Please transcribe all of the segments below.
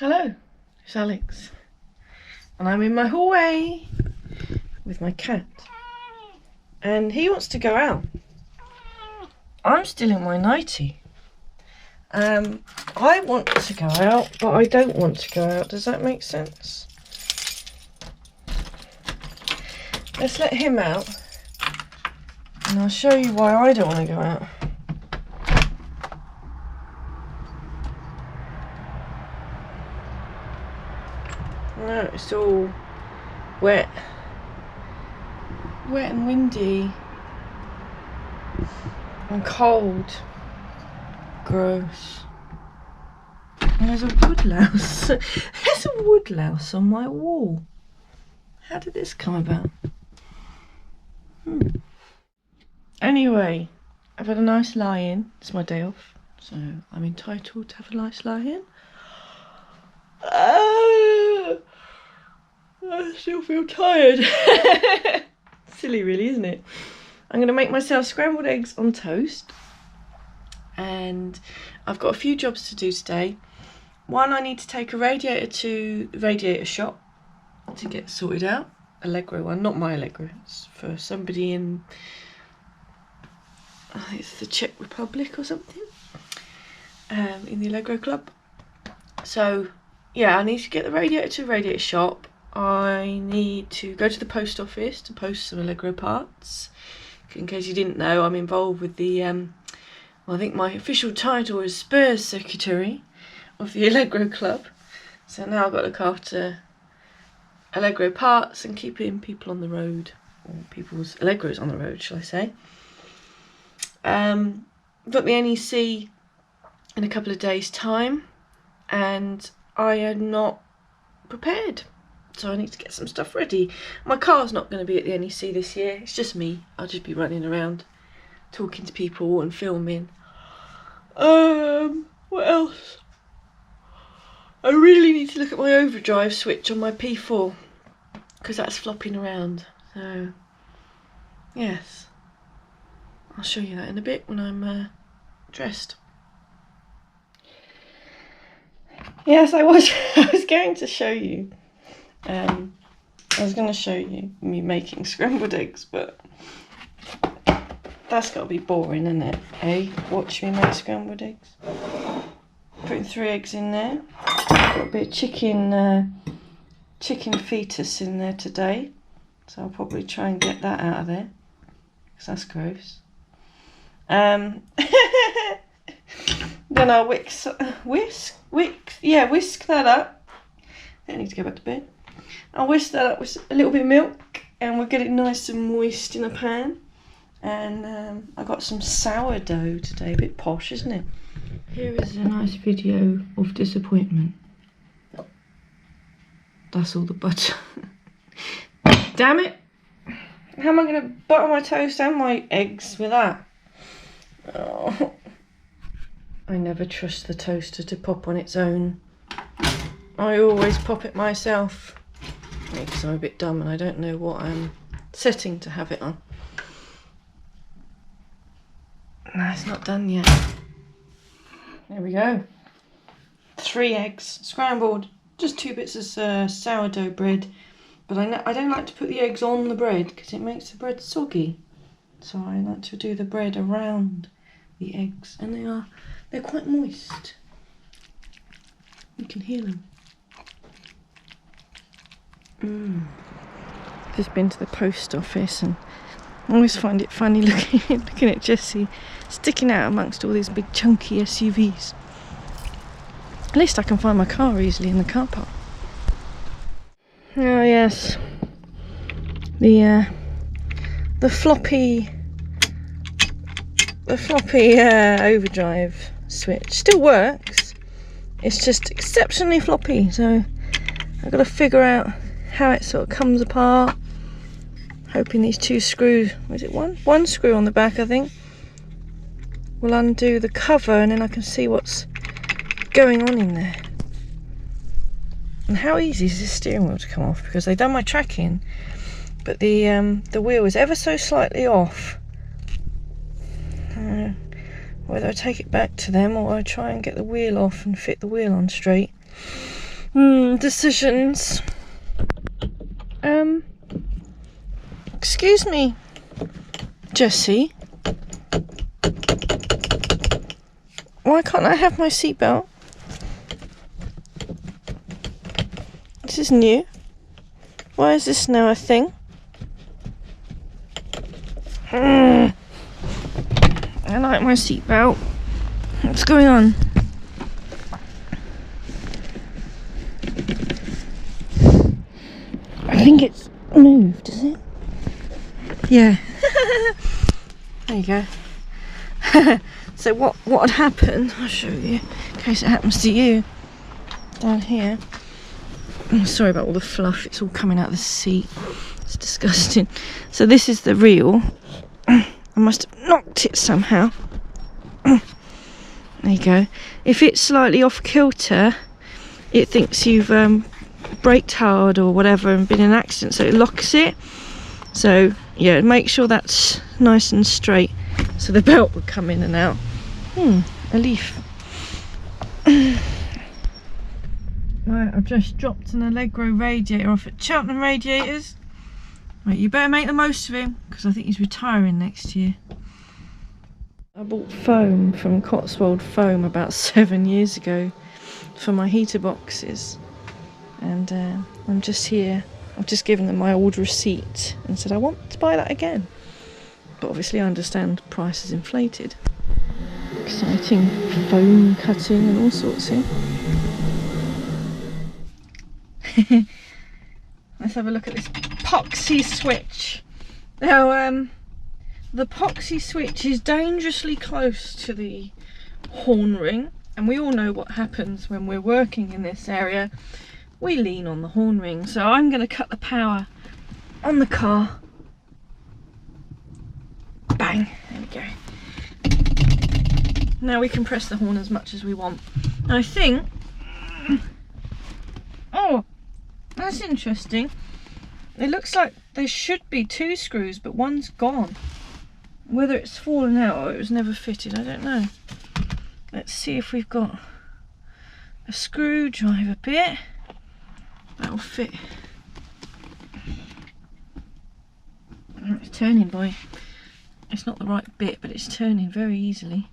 Hello, it's Alex, and I'm in my hallway with my cat, and he wants to go out. I'm still in my nightie. I want to go out, but I don't want to go out. Does that make sense? Let's let him out, and I'll show you why I don't want to go out. No, it's all wet and windy and cold. Gross. And there's a woodlouse. There's a woodlouse on my wall. How did this come about? Anyway, I've had a nice lie-in. It's my day off, so I'm entitled to have a nice lie-in. I still feel tired. Silly really, isn't it? I'm going to make myself scrambled eggs on toast, and I've got a few jobs to do today. One, I need to take a radiator to the radiator shop to get sorted out. Allegro one, not my Allegro, it's for somebody in, I think it's the Czech Republic or something, in the Allegro club. So yeah, I need to get the radiator to the radiator shop. I need to go to the post office to post some Allegro parts. In case you didn't know, I'm involved with the, well, I think my official title is Spurs Secretary of the Allegro Club. So now I've got to look after Allegro parts and keeping people on the road, or people's Allegros on the road, shall I say. I've got the NEC in a couple of days' time, and I am not prepared. So I need to get some stuff ready. My car's not going to be at the NEC this year. It's just me. I'll just be running around, talking to people and filming. What else? I really need to look at my overdrive switch on my P4, because that's flopping around. So, yes. I'll show you that in a bit when I'm dressed. Yes, I was going to show you. I was going to show you me making scrambled eggs, but that's got to be boring, isn't it? Eh? Watch me make scrambled eggs. Putting 3 eggs in there. Got a bit of chicken fetus in there today, so I'll probably try and get that out of there, because that's gross. Then I'll whisk that up. I need to go back to bed. I'll whisk that up with a little bit of milk, and we'll get it nice and moist in a pan. And I got some sourdough today, a bit posh, isn't it? Here is a nice video of disappointment. That's all the butter. Damn it! How am I going to butter my toast and my eggs with that? Oh. I never trust the toaster to pop on its own. I always pop it myself, because I'm a bit dumb and I don't know what I'm setting to have it on. No, it's not done yet. There we go. 3 eggs, scrambled, just 2 bits of sourdough bread. But I don't like to put the eggs on the bread because it makes the bread soggy. So I like to do the bread around the eggs, and they're quite moist. You can hear them. Just been to the post office, and I always find it funny looking at Jessie sticking out amongst all these big chunky SUVs. At least I can find my car easily in the car park. Oh yes, the floppy overdrive switch still works. It's just exceptionally floppy, so I've got to figure out how it sort of comes apart. Hoping these 2 screws, was it one screw on the back, I think, will undo the cover, and then I can see what's going on in there. And how easy is this steering wheel to come off, because they've done my tracking, but the wheel is ever so slightly off. Whether I take it back to them or I try and get the wheel off and fit the wheel on straight. Decisions. Excuse me, Jessie. Why can't I have my seatbelt? This is new. Why is this now a thing? I like my seatbelt. What's going on? I think it's moved, is it? Yeah. There you go. So what would happen, I'll show you, in case it happens to you, down here. Oh, sorry about all the fluff, it's all coming out of the seat. It's disgusting. So this is the reel. I must have knocked it somehow. There you go. If it's slightly off kilter, it thinks you've braked hard or whatever and been in an accident, so it locks it. So yeah, make sure that's nice and straight so the belt would come in and out. A leaf. Right, I've just dropped an Allegro radiator off at Cheltenham Radiators. Right, you better make the most of him because I think he's retiring next year. I bought foam from Cotswold Foam about 7 years ago for my heater boxes, and I'm just here. I've just given them my old receipt and said I want to buy that again, but obviously I understand price is inflated. Exciting foam cutting and all sorts here. Let's have a look at this epoxy switch. Now the epoxy switch is dangerously close to the horn ring, and we all know what happens when we're working in this area. We lean on the horn ring, so I'm going to cut the power on the car. Bang, there we go. Now we can press the horn as much as we want. And I think, oh, that's interesting. It looks like there should be 2 screws, but one's gone. Whether it's fallen out or it was never fitted, I don't know. Let's see if we've got a screwdriver bit that'll fit. It's turning, boy. It's not the right bit, but it's turning very easily.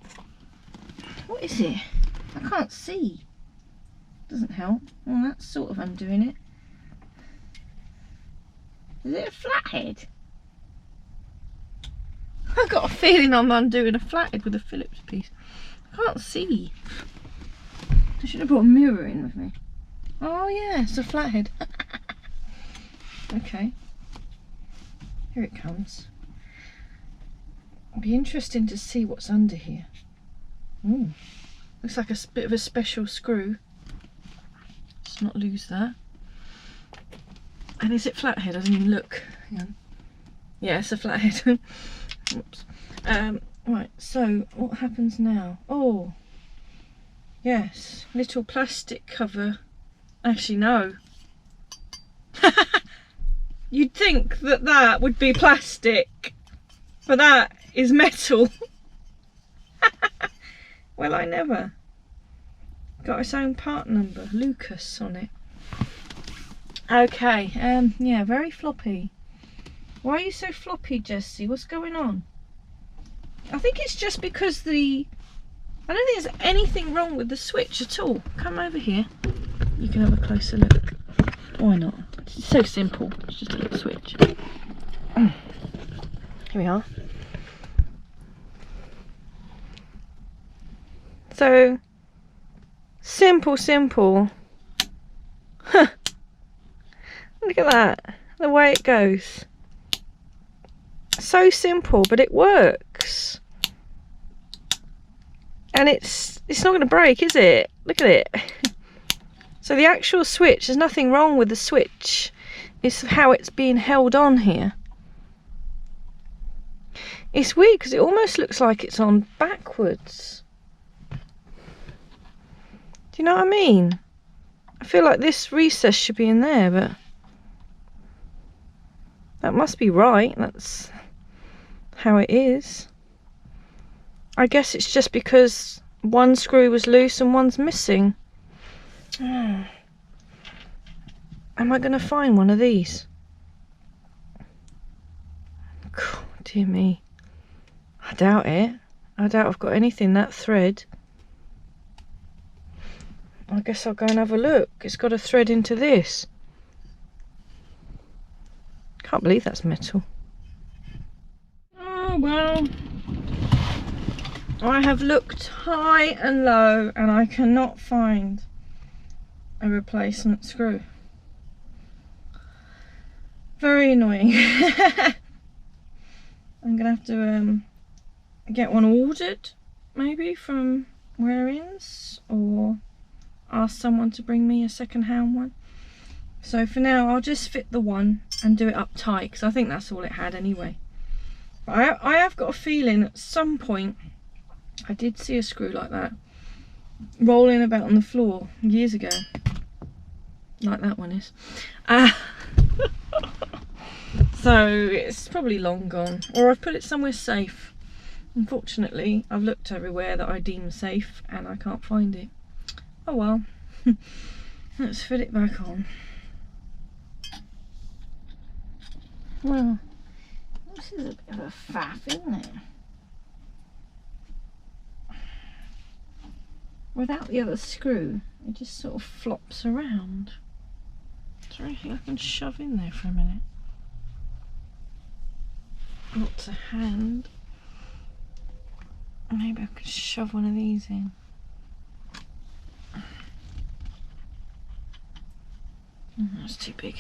What is it? I can't see. Doesn't help. Well, that's sort of undoing it. Is it a flathead? I've got a feeling I'm undoing a flathead with a Phillips piece. I can't see. I should have brought a mirror in with me. Oh yeah, it's a flathead. Okay. Here it comes. It'll be interesting to see what's under here. Ooh, looks like a bit of a special screw. Let's not lose that. And is it flathead? I didn't even look. Hang on. Yeah, it's a flathead. Oops. Right, so what happens now? Oh, yes, little plastic cover. Actually, no. You'd think that that would be plastic, but that is metal. Well, I never. Got its own part number, Lucas, on it. Okay, yeah, very floppy. Why are you so floppy, Jessie? What's going on? I think it's just because I don't think there's anything wrong with the switch at all. Come over here. You can have a closer look. Why not? It's so simple. It's just a little switch. Here we are. So, simple. Huh. Look at that. The way it goes. So simple, but it works. And it's not going to break, is it? Look at it. So the actual switch, there's nothing wrong with the switch. It's how it's being held on here. It's weird because it almost looks like it's on backwards. Do you know what I mean? I feel like this recess should be in there, but that must be right. That's how it is. I guess it's just because one screw was loose and one's missing. Am I going to find one of these? God, dear me. I doubt it. I doubt I've got anything that thread. I guess I'll go and have a look. It's got a thread into this. Can't believe that's metal. Oh well. I have looked high and low and I cannot find a replacement screw. Very annoying. I'm gonna have to get one ordered, maybe from wear-ins, or ask someone to bring me a second-hand one. So for now I'll just fit the one and do it up tight, because I think that's all it had anyway. But I have got a feeling at some point I did see a screw like that rolling about on the floor years ago, like that one is. So it's probably long gone, or I've put it somewhere safe. Unfortunately, I've looked everywhere that I deem safe and I can't find it. Oh well. Let's fit it back on. Well, this is a bit of a faff, isn't it? Without the other screw, it just sort of flops around. Is there anything I can shove in there for a minute? Not to hand. Maybe I could shove one of these in. That's too big.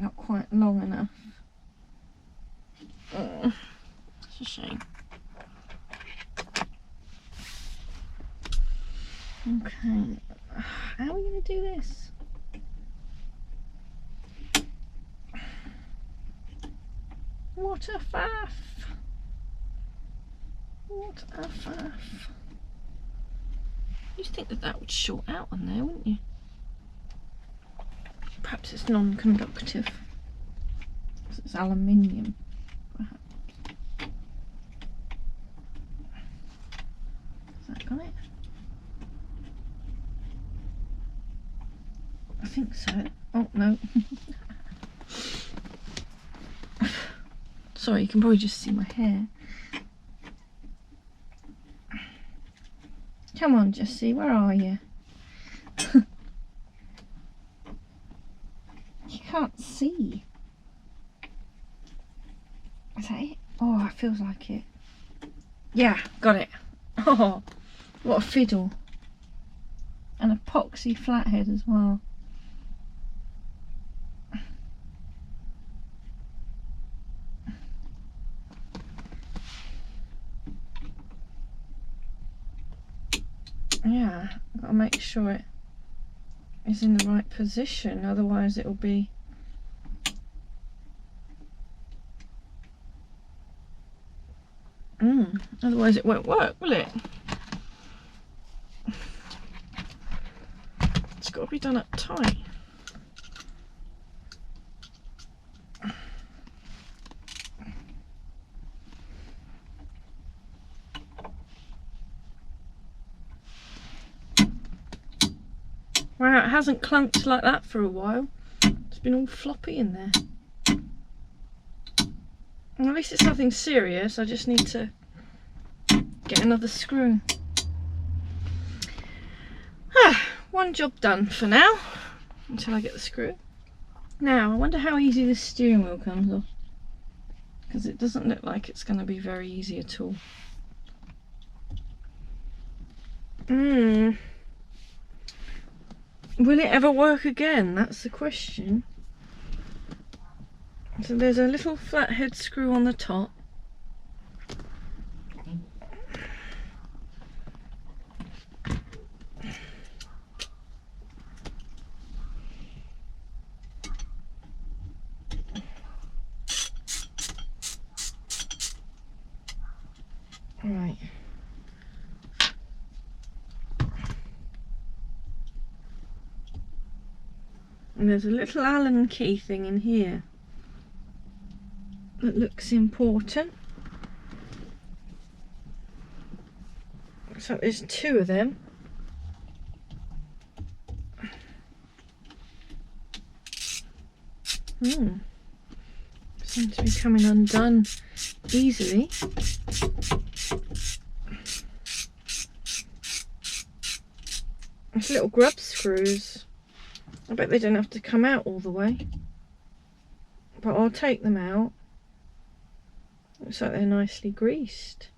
Not quite long enough. It's a shame. Okay, how are we going to do this? What a faff! What a faff! You'd think that that would short out on there, wouldn't you? Perhaps it's non-conductive. It's aluminium, perhaps. Has that got it? I think so. Oh no. Sorry, you can probably just see my hair. Come on, Jessie, where are you? You can't see. Is that it? Oh, it feels like it. Yeah, got it. Oh, what a fiddle. An epoxy flathead as well. Yeah, I've got to make sure it is in the right position, otherwise it'll be otherwise it won't work, will it? It's got to be done up tight. Wow, it hasn't clunked like that for a while. It's been all floppy in there. Well, at least it's nothing serious. I just need to get another screw. One job done for now, until I get the screw. Now, I wonder how easy this steering wheel comes off, because it doesn't look like it's going to be very easy at all. Will it ever work again? That's the question. So there's a little flathead screw on the top. Right. And there's a little Allen key thing in here that looks important. Looks like there's 2 of them. Seems to be coming undone easily. There's little grub screws. I bet they don't have to come out all the way. But I'll take them out. Looks like they're nicely greased.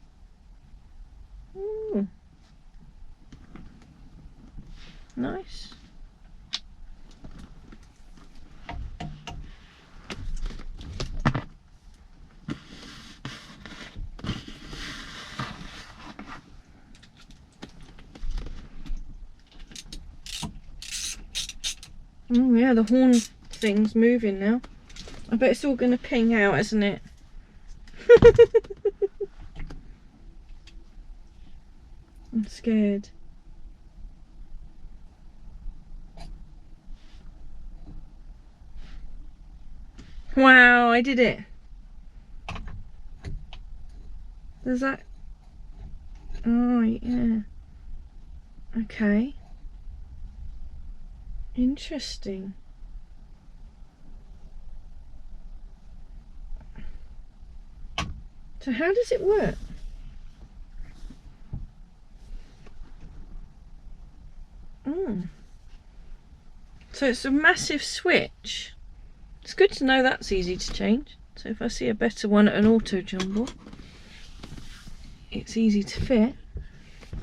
Nice. Oh yeah, the horn thing's moving now. I bet it's all going to ping out, isn't it? I'm scared. Wow, I did it. Does that... Oh, yeah. Okay. Interesting. So how does it work? So it's a massive switch. It's good to know that's easy to change. So if I see a better one at an auto jumble, it's easy to fit.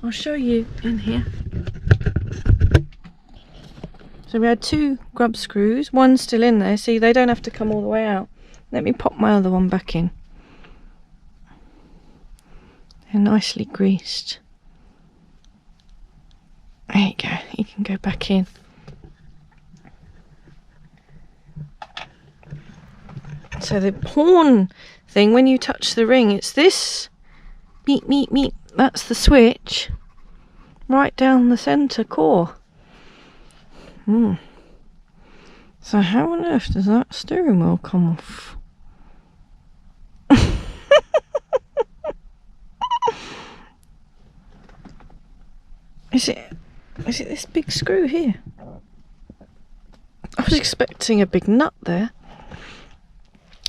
I'll show you in here. So we had 2 grub screws, one's still in there. See, they don't have to come all the way out. Let me pop my other one back in. They're nicely greased. There you go, you can go back in. So the horn thing, when you touch the ring, it's this meep, meep, meep. That's the switch right down the centre core. So how on earth does that steering wheel come off? Is it this big screw here? I was expecting a big nut there,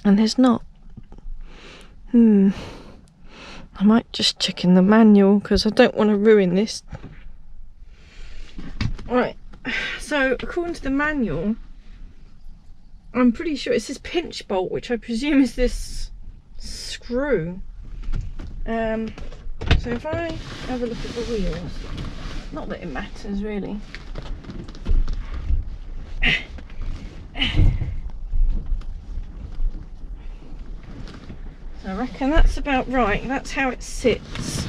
and there's not. I might just check in the manual because I don't want to ruin this. Right, so according to the manual, I'm pretty sure it says pinch bolt, which I presume is this screw. So if I have a look at the wheels, not that it matters really. So I reckon that's about right. That's how it sits,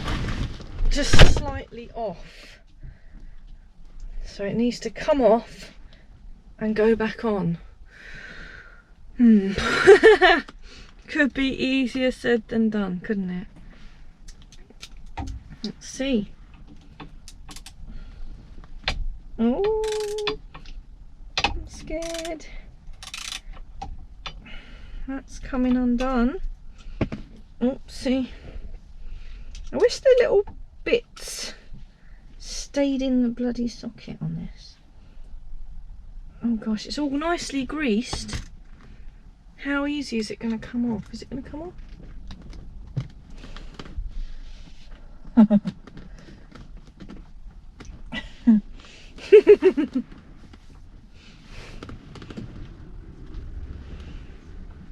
just slightly off. So it needs to come off and go back on. Could be easier said than done, couldn't it? Let's see. Oh, I'm scared. That's coming undone. Oopsie. I wish the little bits stayed in the bloody socket on this. Oh gosh, it's all nicely greased. How easy is it going to come off? Is it going to come off?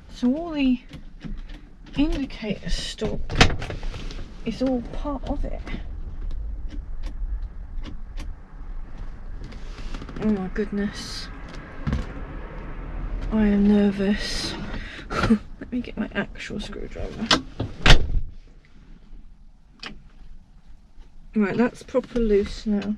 So all the indicator stalk is all part of it. Oh my goodness, I am nervous. Let me get my actual screwdriver. Right, that's proper loose now.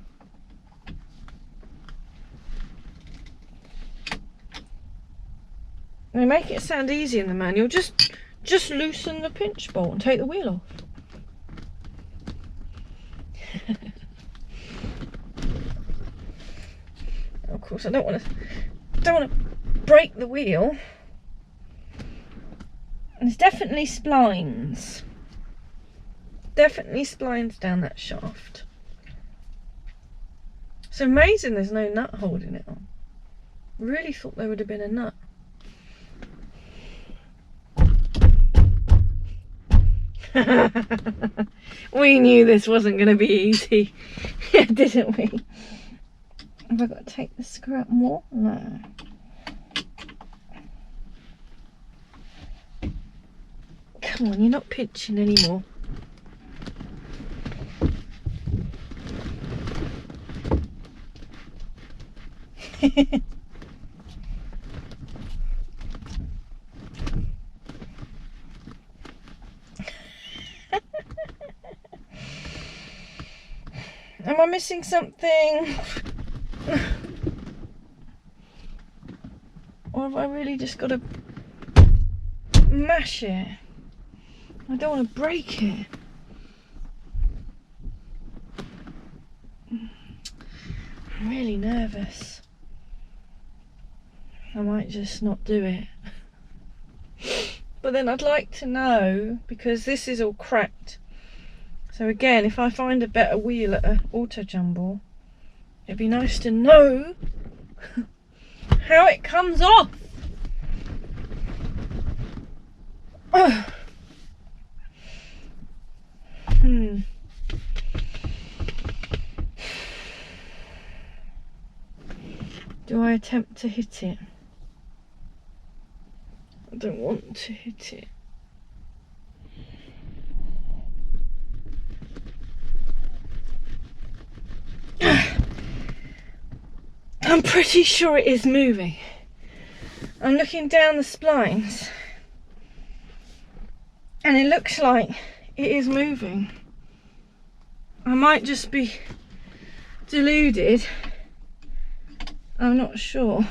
They make it sound easy in the manual. Just loosen the pinch bolt and take the wheel off. Of course, I don't want to break the wheel. And there's definitely splines. definitely splines down that shaft. It's amazing there's no nut holding it on. Really thought there would have been a nut. We knew this wasn't going to be easy, didn't we? Have I got to take the screw out more? No. Come on, you're not pinching anymore. Am I missing something? Or have I really just got to mash it? I don't want to break it. I'm really nervous. I might just not do it. But then I'd like to know, because this is all cracked. So again, if I find a better wheel at an auto jumble, it'd be nice to know how it comes off. Do I attempt to hit it? I don't want to hit it. I'm pretty sure it is moving. I'm looking down the splines and it looks like it is moving. I might just be deluded. I'm not sure.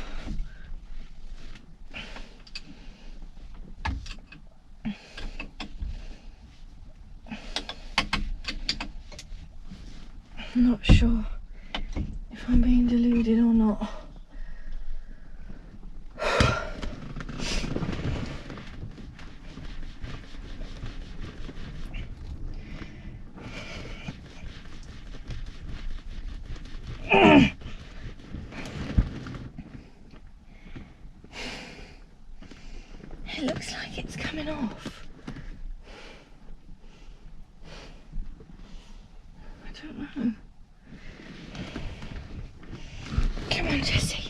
I'm not sure if I'm being deluded or not. It looks like it's coming off. I don't know. Come on, Jessie.